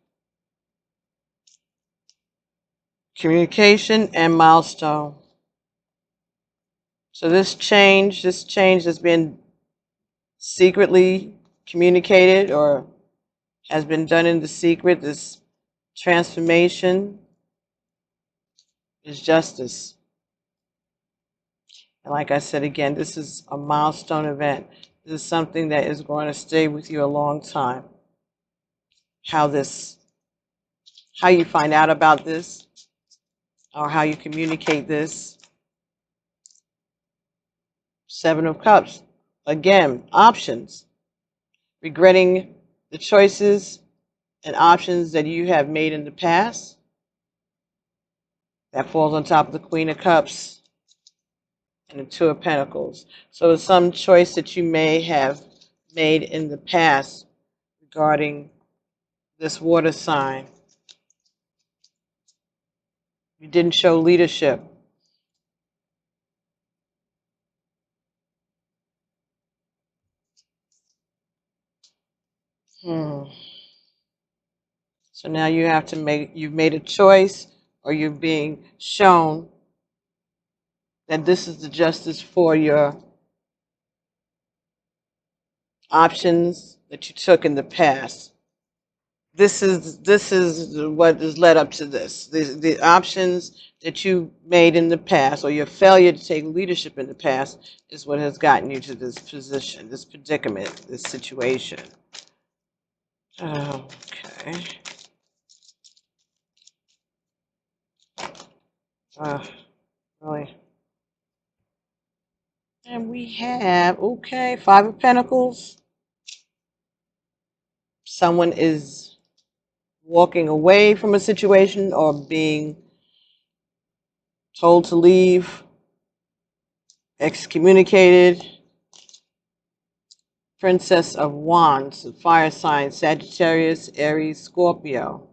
Communication and milestone. So this change has been secretly communicated or has been done in the secret. This transformation is justice. And like I said again, this is a milestone event. This is something that is going to stay with you a long time. How you find out about this, or how you communicate this. 7 of Cups. Again, options. Regretting the choices and options that you have made in the past. That falls on top of the Queen of Cups and the 2 of Pentacles. So it's some choice that you may have made in the past regarding this water sign. You didn't show leadership. So now you have to you've made a choice, or you're being shown that this is the justice for your options that you took in the past. This is what has led up to this. The options that you made in the past, or your failure to take leadership in the past, is what has gotten you to this position, this predicament, this situation. Okay. Really. And we have, okay, 5 of Pentacles. Someone is walking away from a situation or being told to leave, excommunicated. Princess of Wands, fire sign, Sagittarius, Aries, Scorpio.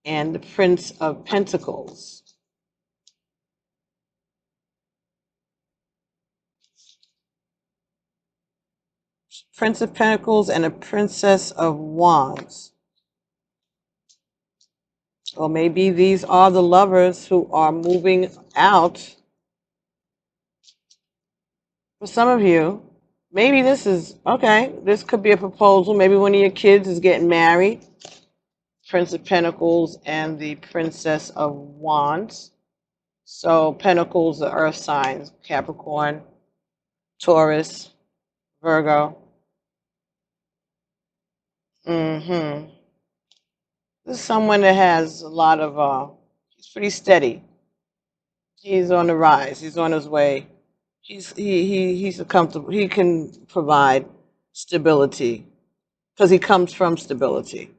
And the Prince of Pentacles. Prince of Pentacles and a Princess of Wands. Or maybe these are the lovers who are moving out. For some of you, Maybe this is, okay, this could be a proposal. Maybe one of your kids is getting married. Prince of Pentacles and the Princess of Wands. So Pentacles, the earth signs, Capricorn, Taurus, Virgo. Mm-hmm. This is someone that has a lot of, he's pretty steady. He's on the rise. He's on his way. He's a comfortable. He can provide stability because he comes from stability.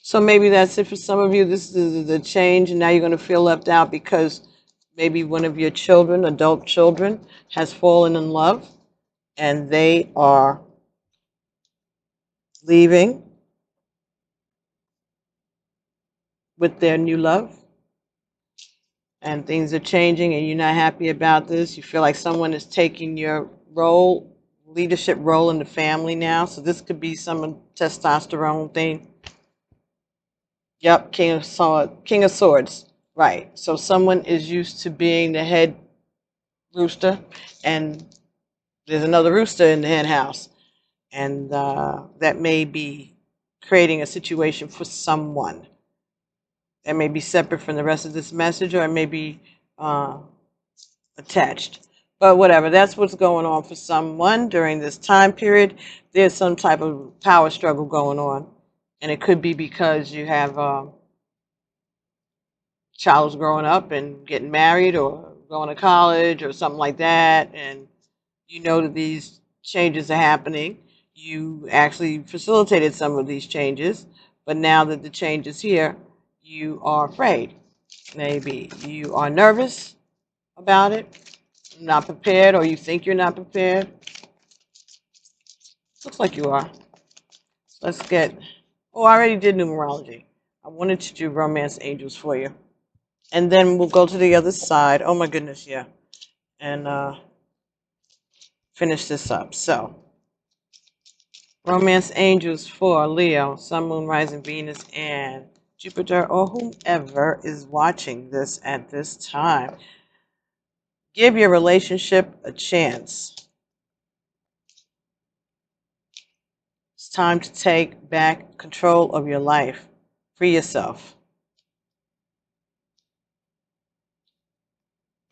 So maybe that's it for some of you. This is the change, and now you're going to feel left out because maybe one of your children, adult children, has fallen in love, and they are leaving with their new love, and things are changing, and you're not happy about this. You feel like someone is taking your role, leadership role in the family now. So this could be some testosterone thing. Yep, King of Swords. Right. So someone is used to being the head rooster, and there's another rooster in the hen house, and that may be creating a situation for someone. That may be separate from the rest of this message, or it may be attached. But whatever, that's what's going on for someone during this time period. There's some type of power struggle going on, and it could be because you have child who's growing up and getting married or going to college or something like that, and you know that these changes are happening. You actually facilitated some of these changes, but now that the change is here, you are afraid. Maybe you are nervous about it, not prepared, or you think you're not prepared. Looks like you are. Let's get, oh, I already did numerology. I wanted to do romance angels for you. And then we'll go to the other side. Oh my goodness, yeah. And finish this up. So, romance angels for Leo, Sun, Moon, Rising, Venus, and Jupiter, or whomever is watching this at this time. Give your relationship a chance. It's time to take back control of your life. Free yourself.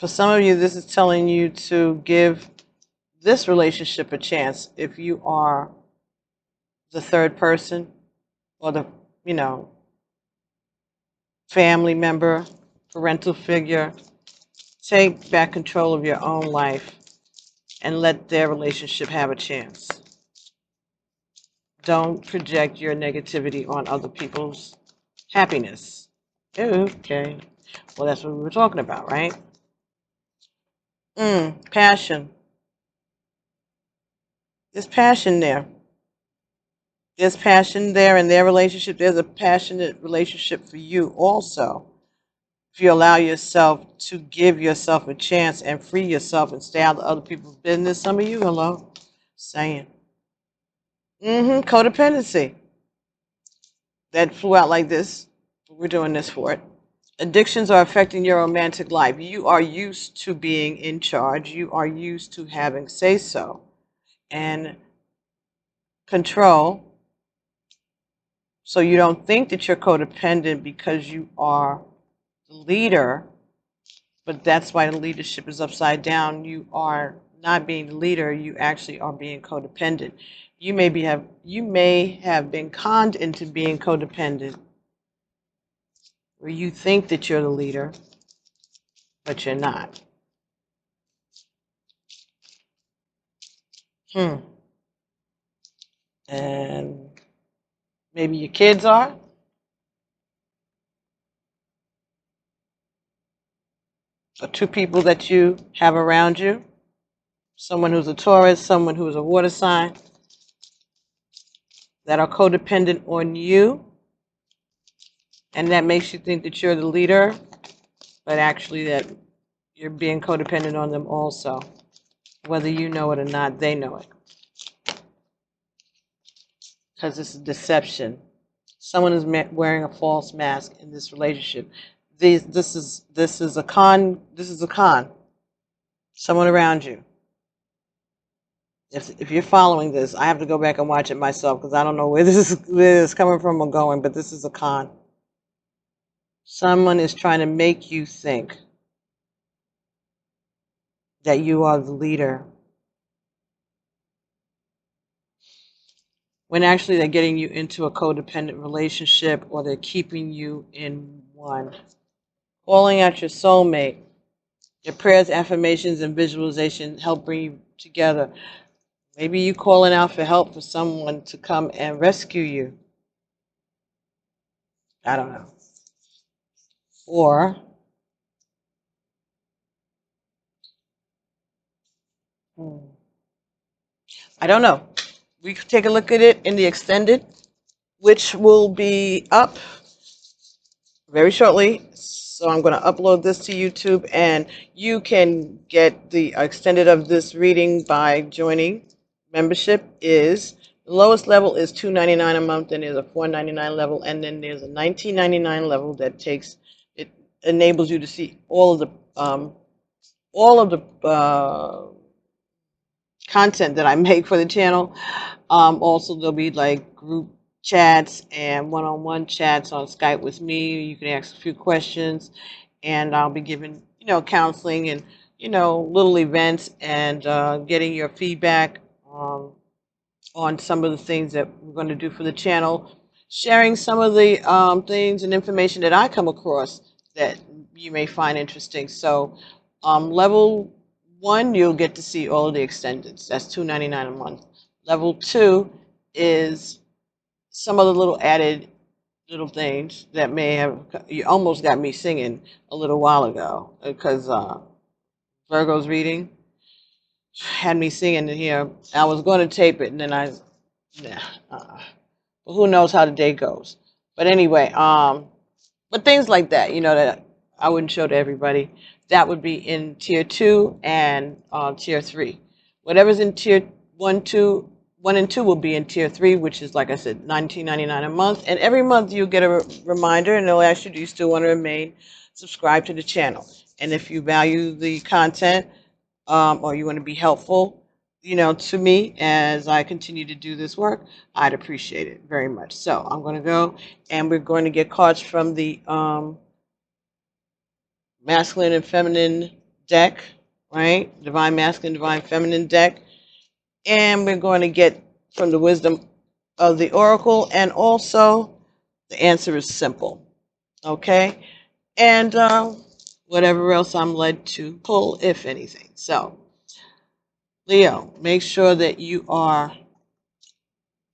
For some of you, this is telling you to give this relationship a chance if you are the third person or the, you know, family member, parental figure. Take back control of your own life and let their relationship have a chance. Don't project your negativity on other people's happiness. Okay. Well, that's what we were talking about, right? Passion. There's passion there. There's passion there in their relationship. There's a passionate relationship for you also. If you allow yourself to give yourself a chance and free yourself and stay out of other people's business. Some of you, hello, saying. Codependency. That flew out like this. We're doing this for it. Addictions are affecting your romantic life. You are used to being in charge. You are used to having say-so and control. So you don't think that you're codependent because you are the leader, but that's why the leadership is upside down. You are not being the leader. You actually are being codependent. You may have been conned into being codependent, where you think that you're the leader, but you're not. And maybe your kids are. Or two people that you have around you. Someone who's a Taurus, someone who's a water sign, that are codependent on you. And that makes you think that you're the leader, but actually that you're being codependent on them also. Whether you know it or not, they know it. Because this is deception. Someone is wearing a false mask in this relationship. This is a con. This is a con. Someone around you. If you're following this, I have to go back and watch it myself because I don't know where this is coming from or going. But this is a con. Someone is trying to make you think that you are the leader, when actually they're getting you into a codependent relationship, or they're keeping you in one. Calling out your soulmate. Your prayers, affirmations, and visualization help bring you together. Maybe you calling out for help for someone to come and rescue you. I don't know. Or I don't know. We could take a look at it in the extended, which will be up very shortly. So I'm going to upload this to YouTube, and you can get the extended of this reading by joining. Membership is, the lowest level is $2.99 a month, and there's a $4.99 level, and then there's a $19.99 level that enables you to see all of the content that I make for the channel. Also, there'll be like group chats and one-on-one chats on Skype with me. You can ask a few questions, and I'll be giving, counseling and, little events, and getting your feedback on some of the things that we're going to do for the channel, sharing some of the things and information that I come across that you may find interesting. So level 1, you'll get to see all of the extendeds. That's $2.99 a month. Level 2 is some of the little added little things that may have, you almost got me singing a little while ago, because Virgo's reading had me singing in here. I was going to tape it, and then but who knows how the day goes. But anyway, but things like that, that I wouldn't show to everybody. That would be in tier 2 and tier 3. Whatever's in tier 1, 2, 1 and 2 will be in tier 3, which is, like I said, $19.99 a month. And every month you get a reminder, and they'll ask you, do you still want to remain subscribed to the channel? And if you value the content, or you want to be helpful, to me as I continue to do this work, I'd appreciate it very much. So I'm going to go, and we're going to get cards from the masculine and feminine deck, right? Divine masculine, divine feminine deck. And we're going to get from the wisdom of the oracle, and also the answer is simple, okay? And whatever else I'm led to pull, if anything. So Leo, make sure that you are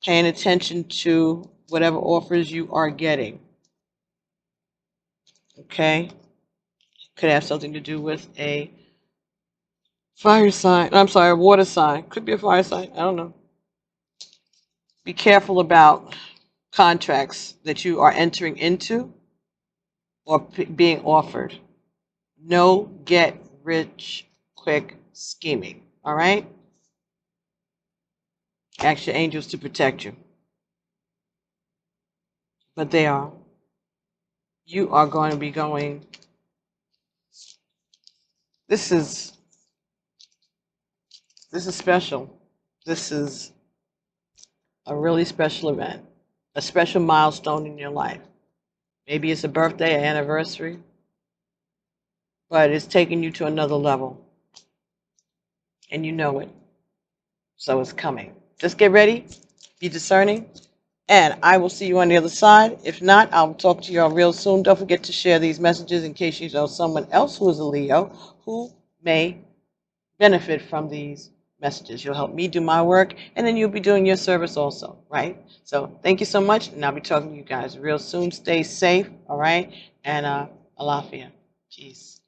paying attention to whatever offers you are getting. Okay? Could have something to do with a fire sign. I'm sorry, a water sign. Could be a fire sign. I don't know. Be careful about contracts that you are entering into or being offered. No get rich quick scheming. All right? Ask your angels to protect you. But they are. You are going to be going. This is special. This is a really special event, a special milestone in your life. Maybe it's a birthday, an anniversary, but it's taking you to another level, and you know it. So it's coming. Just get ready, be discerning, and I will see you on the other side. If not, I'll talk to you all real soon. Don't forget to share these messages in case you know someone else who is a Leo who may benefit from these messages. You'll help me do my work, and then you'll be doing your service also, right? So thank you so much, and I'll be talking to you guys real soon. Stay safe, all right? And alafia. Peace.